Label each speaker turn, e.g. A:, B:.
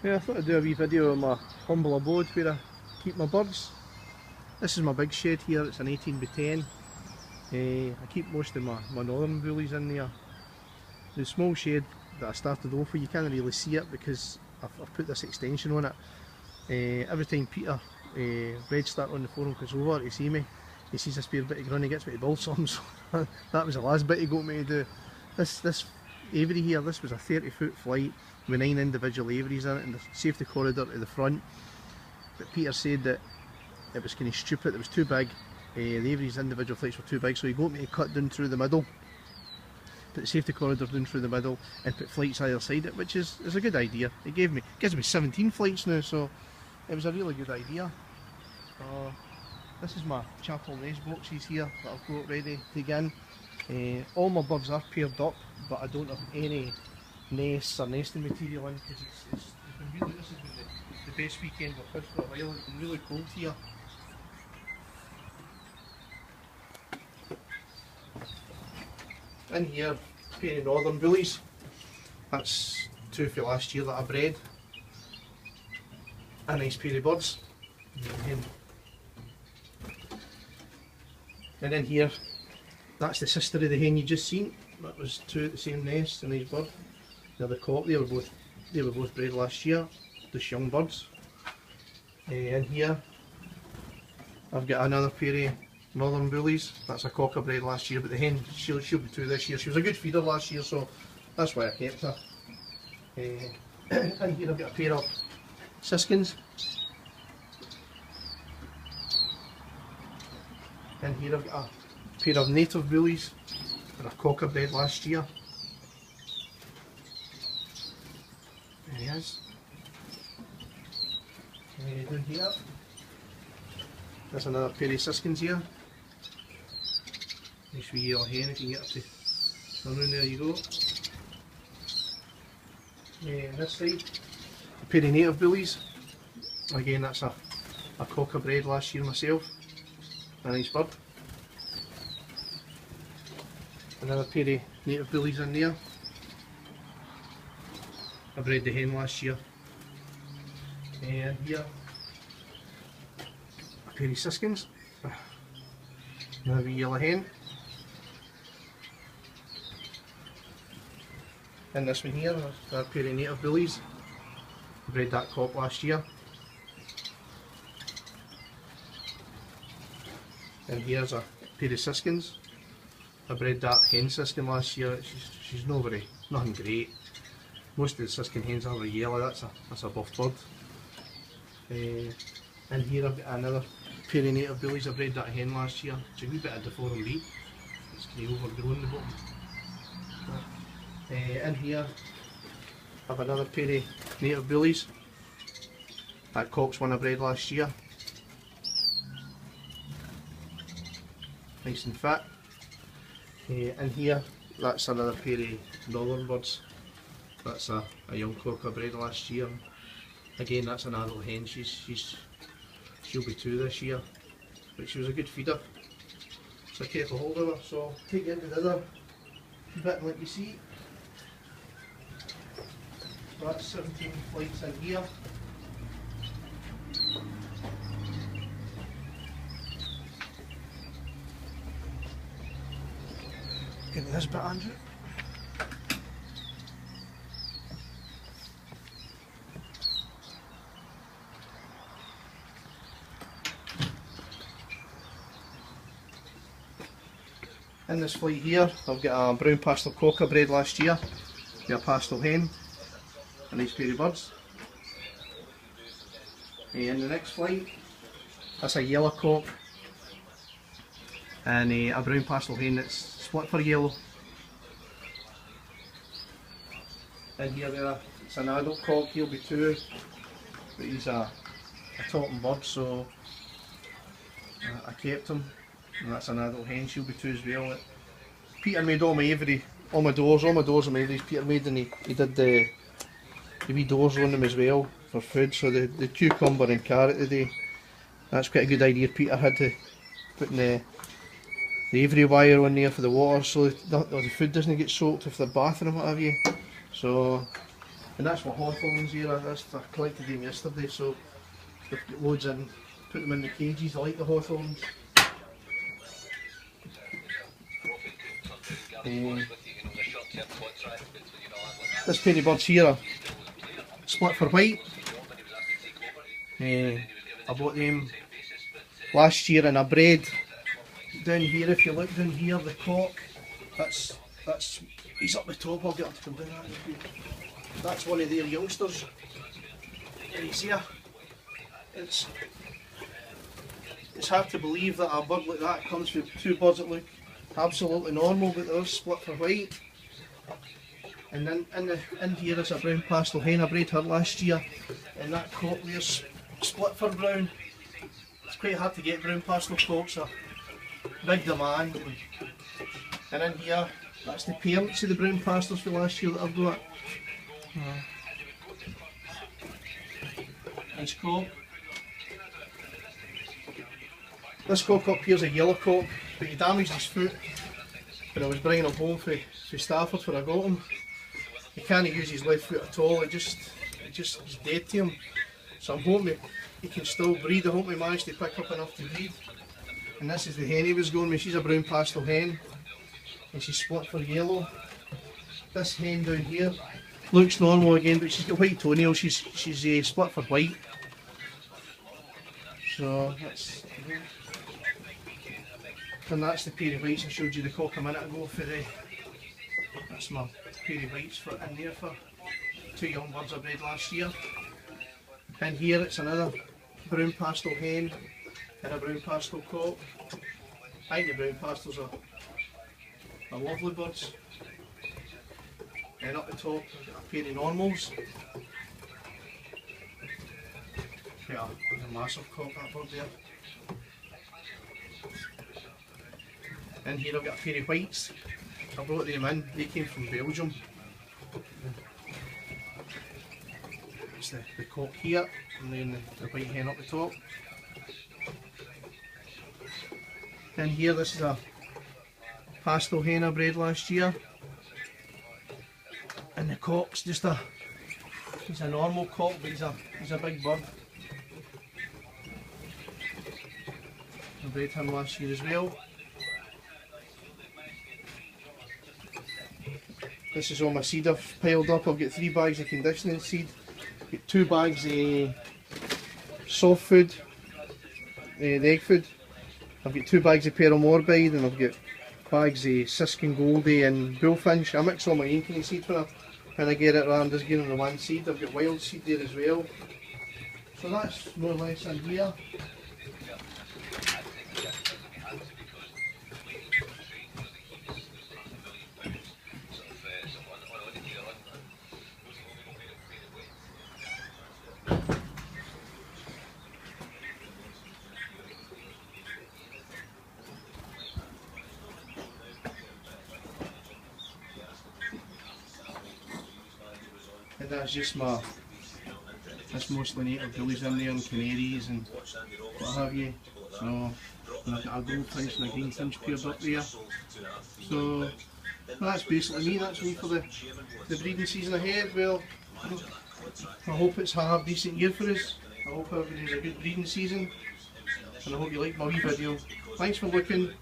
A: Yeah, I thought I'd do a wee video of my humble abode where I keep my birds. This is my big shed here, it's an 18 by 10. I keep most of my northern bullies in there. The small shed that I started off with, you can't really see it because I've put this extension on it. Every time Peter, Red Start on the forum, comes over to see me, he sees a spare bit of ground, he gets me to build some, so that was the last bit he got me to do. This aviary here, this was a 30-foot flight with 9 individual aviaries in it and the safety corridor to the front. But Peter said that it was kind of stupid, it was too big, the aviaries individual flights were too big, so he got me to cut down through the middle, put the safety corridor down through the middle and put flights either side it, which is a good idea. It gives me 17 flights now, so it was a really good idea. This is my chapel nest boxes here that I've got ready to go in. All my birds are paired up, but I don't have any nests or nesting material in because it's been really, this has been the best weekend we've had for a while. It's been really cold here. In here, a pair of northern bullies. That's 2 for last year that I bred. A nice pair of birds. And in here, that's the sister of the hen you just seen. That was 2 at the same nest, a nice bird. They're the cock, they were both bred last year, just young birds. In here, I've got another pair of northern bullies. That's a cock I bred last year, but the hen, she'll be 2 this year. She was a good feeder last year, so that's why I kept her. In here I've got a pair of siskins. In here I've got a pair of native bullies that a cock I bred last year. There he is. Down here, there's another pair of siskins here. Nice wee yellow hen if you can get up to turn around, there you go. And this side, a pair of native bullies. Again, that's a cock I bred last year myself. A nice bird. Another pair of native bullies in there. I bred the hen last year. And here, a pair of siskins. Another wee yellow hen. And this one here, a pair of native bullies. I bred that cock last year. And here's a pair of siskins. I bred that hen siskin last year. She's nothing great. Most of the siskin hens are yellow. That's a buff bird. And here I've got another pair of native bullies. I bred that hen last year. It's a wee bit of deformed breed. It's kind of overgrown the bottom. In here I have another pair of native bullies. That cock's one I bred last year. Nice and fat. In here, that's another pair of northern birds. That's a young cock I bred last year. Again, that's an adult hen. She'll be 2 this year, but she was a good feeder, so I kept a hold of her. So I'll take you into the other bit and let you see. So that's 17 flights in here. Get me this bit, Andrew. In this flight here, I've got a brown pastel cock I bred last year, got a pastel hen, a nice pair of birds. In the next flight, that's a yellow cock and a brown pastel hen that's split for yellow. In here it's an adult cock, he'll be 2, but he's a topping bird, so I kept him. And that's an adult hen, she'll be 2 as well. Peter made all my aviary, all my doors are my aviaries. Peter made, and he did the wee doors on them as well for food. So the cucumber and carrot today, that's quite a good idea Peter had to put in the aviary wire on there for the water, so the food doesn't get soaked if they're bathing or what have you. So And that's what hawthorns here. I collected them yesterday, so they've got loads in. Put them in the cages. I like the hawthorns. This pair of birds here are split for white. I bought them last year and I bred. Down here, if you look down here, the cock, that's he's up the top. I'll get him to come down that. That's one of their youngsters. And he's here. It's hard to believe that a bird like that comes with two birds that look absolutely normal, but they're split for white. And then in here is a brown pastel hen. I bred her last year, and that cock there's split for brown. It's quite hard to get brown pastel cocks, a big demand. And in here, that's the parents of the brown pastels for last year that I've got. Nice cock. This cock up here is a yellow cock, but he damaged his foot when I was bringing him home from Stafford where I got him. He can't use his left foot at all, he's dead to him. So I'm hoping he can still breed. I hope he managed to pick up enough to breed. And this is the hen he was going with. She's a brown pastel hen and she's split for yellow. This hen down here looks normal again, but she's got white toenails. She's split for white. So that's, and that's the pair of whites I showed you the cock a minute ago for the. That's my pair of whites for in there for two young birds I bred last year. And here it's another brown pastel hen and a brown pastel cock. I think the brown pastels are lovely birds. And up the top I've got a pair of normals. Yeah, there's a massive cock, that bird there. And here I've got a pair of whites. I brought them in, they came from Belgium. It's the cock here, and then the white hen up the top. And here, this is a pastel hen I bred last year. And the cock's just he's a normal cock, but he's a big bird. I bred him last year as well. This is all my seed I've piled up. I've got 3 bags of conditioning seed. I've got 2 bags of soft food, the egg food. I've got 2 bags of Peromorbide, and I've got bags of Siskin Goldie and Bullfinch. I mix all my Ankeny seed when I get it rather than just giving the one seed. I've got wild seed there as well. So that's more or less in here. And that's just that's mostly native billies in there and canaries and what have you. So, and I've got a goldfinch and a greenfinch paired up there. So that's basically me, that's me for the breeding season ahead. Well, I hope it's a half decent year for us. I hope everybody has a good breeding season, and I hope you like my wee video. Thanks for looking.